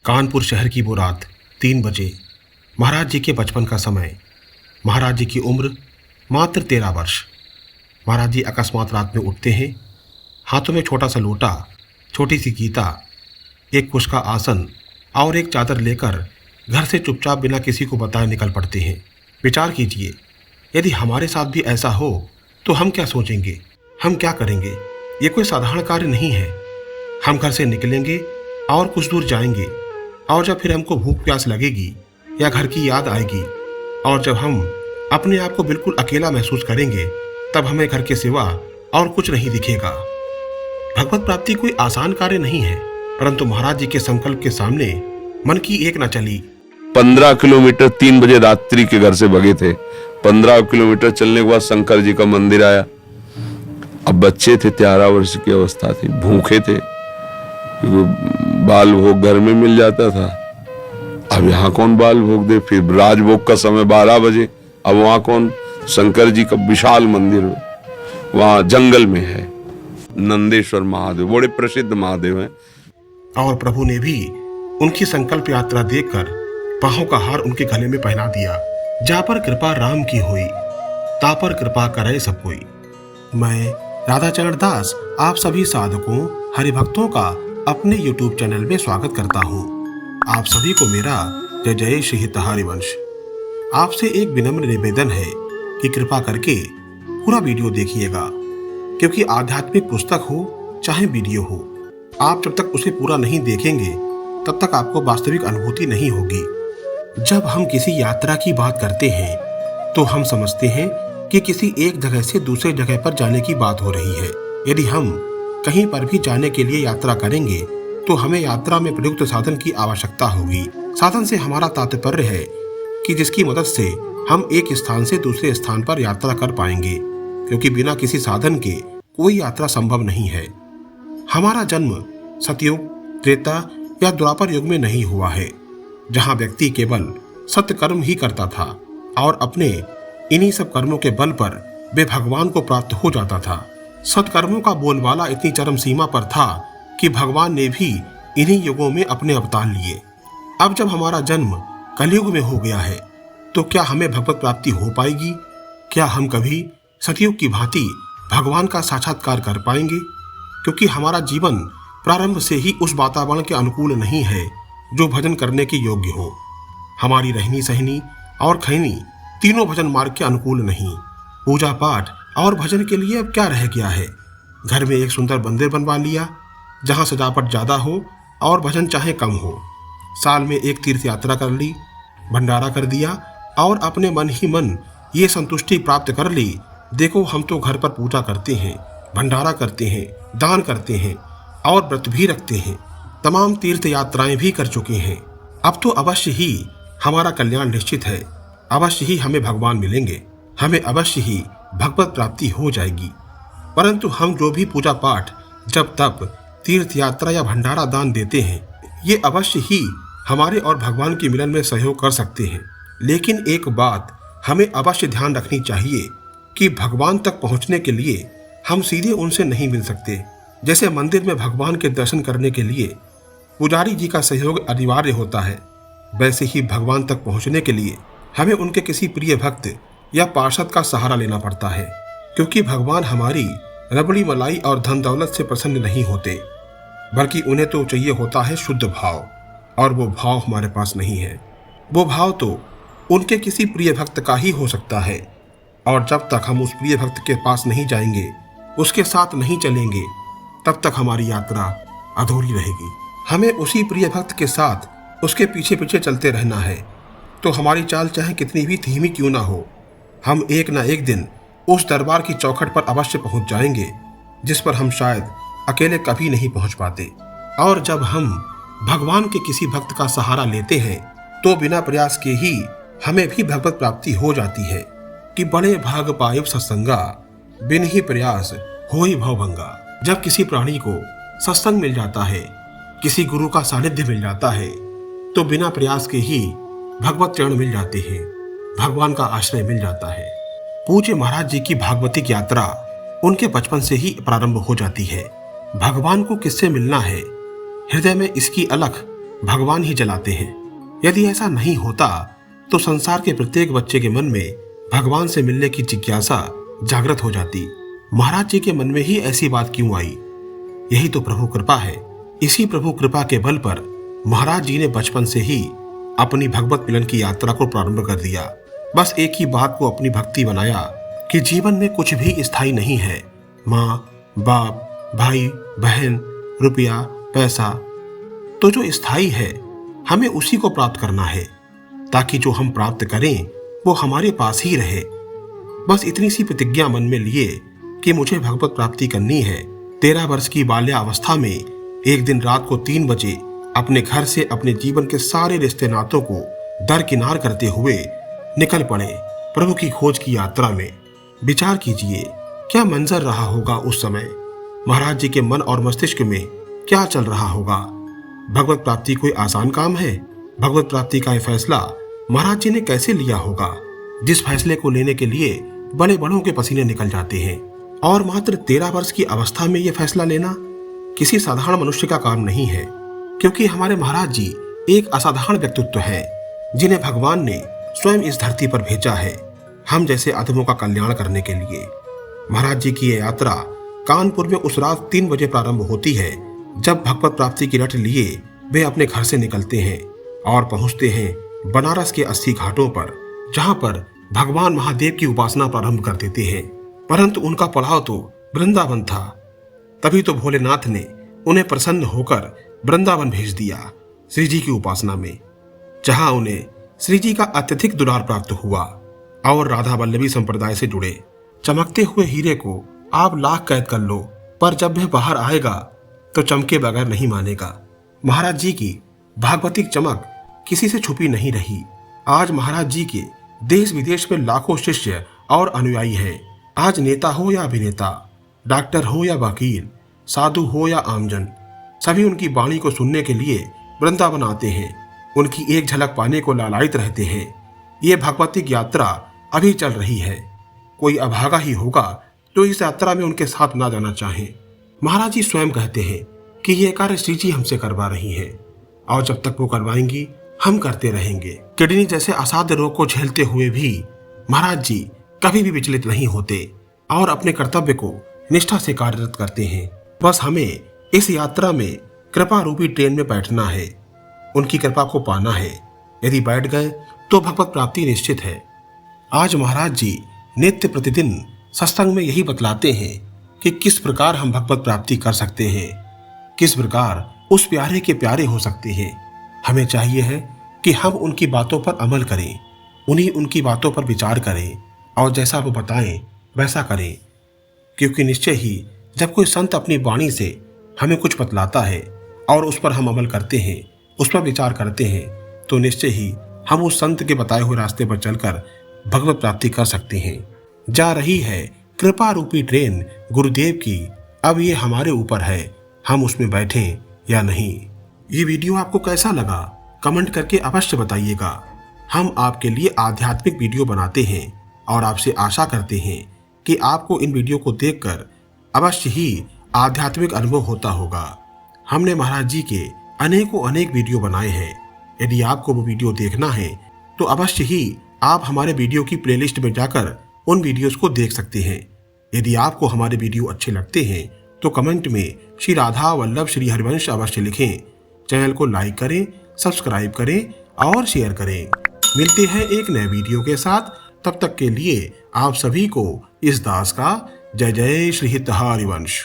कानपुर शहर की वो रात 3 बजे। महाराज जी के बचपन का समय। महाराज जी की उम्र मात्र 13 वर्ष। महाराज जी अकस्मात रात में उठते हैं। हाथों में छोटा सा लोटा, छोटी सी गीता, एक कुश का आसन और एक चादर लेकर घर से चुपचाप बिना किसी को बताए निकल पड़ते हैं। विचार कीजिए, यदि हमारे साथ भी ऐसा हो तो हम क्या सोचेंगे, हम क्या करेंगे। ये कोई साधारण कार्य नहीं है। हम घर से निकलेंगे और कुछ दूर जाएंगे, और जब फिर हमको भूख प्यास लगेगी या घर की याद आएगी, और जब हम अपने आप को बिल्कुल अकेला महसूस करेंगे, तब हमें घर के सिवा और कुछ नहीं दिखेगा। भगवत प्राप्ति कोई आसान कार्य नहीं है, परंतु महाराज जी के संकल्प के सामने मन की एक न चली। 15 किलोमीटर 3 बजे रात्रि के घर से भगे थे। 15 किलोमीटर चलने के बाद शंकर जी का मंदिर आया। अब बच्चे थे, 13 वर्ष की अवस्था थी, भूखे थे, बाल भोग घर में मिल जाता था। अब यहाँ कौन बाल भोग दे। फिर राजभोग का समय 12 बजे। अब वहां कौन। शंकर जी का विशाल मंदिर वहां जंगल में है। नंदेश्वर महादेव बड़े प्रसिद्ध महादेव हैं। और प्रभु ने भी उनकी संकल्प यात्रा देखकर बाहों का हार उनके गले में पहना दिया। जा पर कृपा राम की हुई, ता पर कृपा करे सब कोई। मैं राधाचरण दास आप सभी साधकों हरिभक्तों का अपने YouTube चैनल में स्वागत करता हूँ। आप सभी को मेरा जय जय श्री हितहारी वंश। आपसे एक विनम्र निवेदन है कि कृपा करके पूरा वीडियो देखिएगा, क्योंकि आध्यात्मिक पुस्तक हो चाहे वीडियो हो, आप जब तक उसे पूरा नहीं देखेंगे तब तक आपको वास्तविक अनुभूति नहीं होगी। जब हम किसी यात्रा की बात करते हैं तो हम समझते हैं कि किसी एक जगह से दूसरे जगह पर जाने की बात हो रही है। यदि हम कहीं पर भी जाने के लिए यात्रा करेंगे तो हमें यात्रा में प्रयुक्त साधन की आवश्यकता होगी। साधन से हमारा तात्पर्य है कि जिसकी मदद से हम एक स्थान से दूसरे स्थान पर यात्रा कर पाएंगे, क्योंकि बिना किसी साधन के कोई यात्रा संभव नहीं है। हमारा जन्म सतयुग, त्रेता या द्वापर युग में नहीं हुआ है, जहां व्यक्ति केवल सत्कर्म ही करता था और अपने इन्हीं सब कर्मों के बल पर वे भगवान को प्राप्त हो जाता था। सत्कर्मों का बोलबाला इतनी चरम सीमा पर था कि भगवान ने भी इन्हीं युगों में अपने अवतार लिए। अब जब हमारा जन्म कलयुग में हो गया है तो क्या हमें भगवत प्राप्ति हो पाएगी? क्या हम कभी सतयुग की भांति भगवान का साक्षात्कार कर पाएंगे? क्योंकि हमारा जीवन प्रारंभ से ही उस वातावरण के अनुकूल नहीं है जो भजन करने के योग्य हो। हमारी रहनी सहनी और खैनी तीनों भजन मार्ग के अनुकूल नहीं। पूजा पाठ और भजन के लिए अब क्या रह गया है। घर में एक सुंदर मंदिर बनवा लिया जहां सजावट ज्यादा हो और भजन चाहे कम हो। साल में एक तीर्थ यात्रा कर ली, भंडारा कर दिया और अपने मन ही मन ये संतुष्टि प्राप्त कर ली, देखो हम तो घर पर पूजा करते हैं, भंडारा करते हैं, दान करते हैं और व्रत भी रखते हैं, तमाम तीर्थ यात्राएं भी कर चुके हैं। अब तो अवश्य ही हमारा कल्याण निश्चित है, अवश्य ही हमें भगवान मिलेंगे, हमें अवश्य ही भगवत प्राप्ति हो जाएगी। परंतु हम जो भी पूजा पाठ, जब तप, तीर्थ यात्रा या भंडारा दान देते हैं, ये अवश्य ही हमारे और भगवान के मिलन में सहयोग कर सकते हैं। लेकिन एक बात हमें अवश्य ध्यान रखनी चाहिए कि भगवान तक पहुंचने के लिए हम सीधे उनसे नहीं मिल सकते। जैसे मंदिर में भगवान के दर्शन करने के लिए पुजारी जी का सहयोग अनिवार्य होता है, वैसे ही भगवान तक पहुंचने के लिए हमें उनके किसी प्रिय भक्त या पार्षद का सहारा लेना पड़ता है, क्योंकि भगवान हमारी रबड़ी मलाई और धन दौलत से प्रसन्न नहीं होते, बल्कि उन्हें तो चाहिए होता है शुद्ध भाव, और वो भाव हमारे पास नहीं है। वो भाव तो उनके किसी प्रिय भक्त का ही हो सकता है, और जब तक हम उस प्रिय भक्त के पास नहीं जाएंगे, उसके साथ नहीं चलेंगे, तब तक हमारी यात्रा अधूरी रहेगी। हमें उसी प्रिय भक्त के साथ उसके पीछे पीछे चलते रहना है। तो हमारी चाल चाहे कितनी भी धीमी क्यों ना हो, हम एक ना एक दिन उस दरबार की चौखट पर अवश्य पहुंच जाएंगे, जिस पर हम शायद अकेले कभी नहीं पहुंच पाते। और जब हम भगवान के किसी भक्त का सहारा लेते हैं तो बिना प्रयास के ही हमें भी भगवत प्राप्ति हो जाती है कि बड़े भाग पायब सत्संगा, बिन ही प्रयास होई भवभंगा। जब किसी प्राणी को सत्संग मिल जाता है, किसी गुरु का सानिध्य मिल जाता है, तो बिना प्रयास के ही भगवत चरण मिल जाते हैं, भगवान का आश्रय मिल जाता है। पूज्य महाराज जी की भागवतिक यात्रा उनके बचपन से ही प्रारंभ हो जाती है। भगवान को किससे मिलना है, हृदय में इसकी अलख भगवान ही जलाते हैं। यदि ऐसा नहीं होता तो संसार के प्रत्येक बच्चे के मन में भगवान से मिलने की जिज्ञासा जागृत हो जाती। महाराज जी के मन में ही ऐसी बात क्यों आई? यही तो प्रभु कृपा है। इसी प्रभु कृपा के बल पर महाराज जी ने बचपन से ही अपनी भगवत मिलन की यात्रा को प्रारंभ कर दिया। बस एक ही बात को अपनी भक्ति बनाया कि जीवन में कुछ भी स्थायी नहीं है। माँ, बाप, भाई, बहन, रुपया, पैसा, तो जो स्थायी है हमें उसी को प्राप्त करना है, ताकि जो हम प्राप्त करें वो हमारे पास ही रहे। बस इतनी सी प्रतिज्ञा मन में लिए कि मुझे भगवत प्राप्ति करनी है। 13 वर्ष की बाल्यावस्था में एक दिन रात को 3 बजे अपने घर से अपने जीवन के सारे रिश्ते नातों को दरकिनार करते हुए निकल पड़े प्रभु की खोज की यात्रा में। विचार कीजिए क्या मंजर रहा होगा उस समय। महाराज जी के मन और मस्तिष्क में क्या चल रहा होगा। भगवत प्राप्ति कोई आसान काम है? भगवत प्राप्ति का यह फैसला महाराज जी ने कैसे लिया होगा, जिस फैसले को लेने के लिए बड़े बड़ों के पसीने निकल जाते हैं। और मात्र 13 वर्ष की अवस्था में यह फैसला लेना किसी साधारण मनुष्य का काम नहीं है, क्योंकि हमारे महाराज जी एक असाधारण व्यक्तित्व है जिन्हें भगवान ने स्वयं इस धरती पर भेजा है हम जैसे आदमों का कल्याण करने के लिए। महाराज जी की यह यात्रा कानपुर में उस रात 3 बजे प्रारंभ होती है, जब भगवत प्राप्ति की रट लिए वे अपने घर से निकलते हैं और पहुंचते हैं बनारस के 80 घाटों पर, जहां पर भगवान महादेव की उपासना प्रारंभ कर देते हैं। परंतु उनका पड़ाव तो वृंदावन था। तभी तो भोलेनाथ ने उन्हें प्रसन्न होकर वृंदावन भेज दिया श्री जी की उपासना में, जहां उन्हें श्री जी का अत्यधिक दुलार प्राप्त हुआ और राधा वल्लभी संप्रदाय से जुड़े। चमकते हुए हीरे को आप लाख कैद कर लो, पर जब वह बाहर आएगा तो चमके बगैर नहीं मानेगा। महाराज जी की भागवतिक चमक किसी से छुपी नहीं रही। आज महाराज जी के देश विदेश में लाखों शिष्य और अनुयायी हैं। आज नेता हो या अभिनेता, डॉक्टर हो या वकील, साधु हो या आमजन, सभी उनकी वाणी को सुनने के लिए वृंदावन आते हैं। उनकी एक झलक पाने को लालायित रहते हैं। ये भगवतिक यात्रा अभी चल रही है। कोई अभागा ही होगा तो इस यात्रा में उनके साथ ना जाना चाहे। महाराज जी स्वयं कहते हैं कि ये कार्य श्री जी हमसे करवा रही हैं, और जब तक वो करवाएंगी हम करते रहेंगे। किडनी जैसे असाध्य रोग को झेलते हुए भी महाराज जी कभी भी विचलित नहीं होते और अपने कर्तव्य को निष्ठा से कार्यरत करते हैं। बस हमें इस यात्रा में कृपा रूपी ट्रेन में बैठना है, उनकी कृपा को पाना है। यदि बैठ गए तो भगवत प्राप्ति निश्चित है। आज महाराज जी नित्य प्रतिदिन सत्संग में यही बतलाते हैं कि किस प्रकार हम भगवत प्राप्ति कर सकते हैं, किस प्रकार उस प्यारे के प्यारे हो सकते हैं। हमें चाहिए है कि हम उनकी बातों पर अमल करें, उनकी बातों पर विचार करें और जैसा वो बताएं वैसा करें। क्योंकि निश्चय ही जब कोई संत अपनी वाणी से हमें कुछ बतलाता है और उस पर हम अमल करते हैं, उस पर विचार करते हैं, तो निश्चय ही हम उस संत के बताए हुए रास्ते पर चलकर भगवत प्राप्ति कर सकते हैं। जा रही है कृपा रूपी ट्रेन गुरुदेव की, अब ये हमारे ऊपर है हम उसमें बैठें या नहीं। ये वीडियो आपको कैसा लगा कमेंट करके अवश्य बताइएगा। हम आपके लिए आध्यात्मिक वीडियो बनाते हैं और आपसे आशा करते हैं कि आपको इन वीडियो को देखकर अवश्य ही आध्यात्मिक अनुभव होता होगा। हमने महाराज जी के अनेक वीडियो बनाए हैं। यदि आपको वो वीडियो देखना है तो अवश्य ही आप हमारे वीडियो की प्लेलिस्ट में जाकर उन वीडियोस को देख सकते हैं। यदि आपको हमारे वीडियो अच्छे लगते हैं तो कमेंट में श्री राधा वल्लभ श्री हरिवंश अवश्य लिखें। चैनल को लाइक करें, सब्सक्राइब करें और शेयर करें। मिलते हैं एक नए वीडियो के साथ। तब तक के लिए आप सभी को इस दास का जय जय श्री हरिवंश।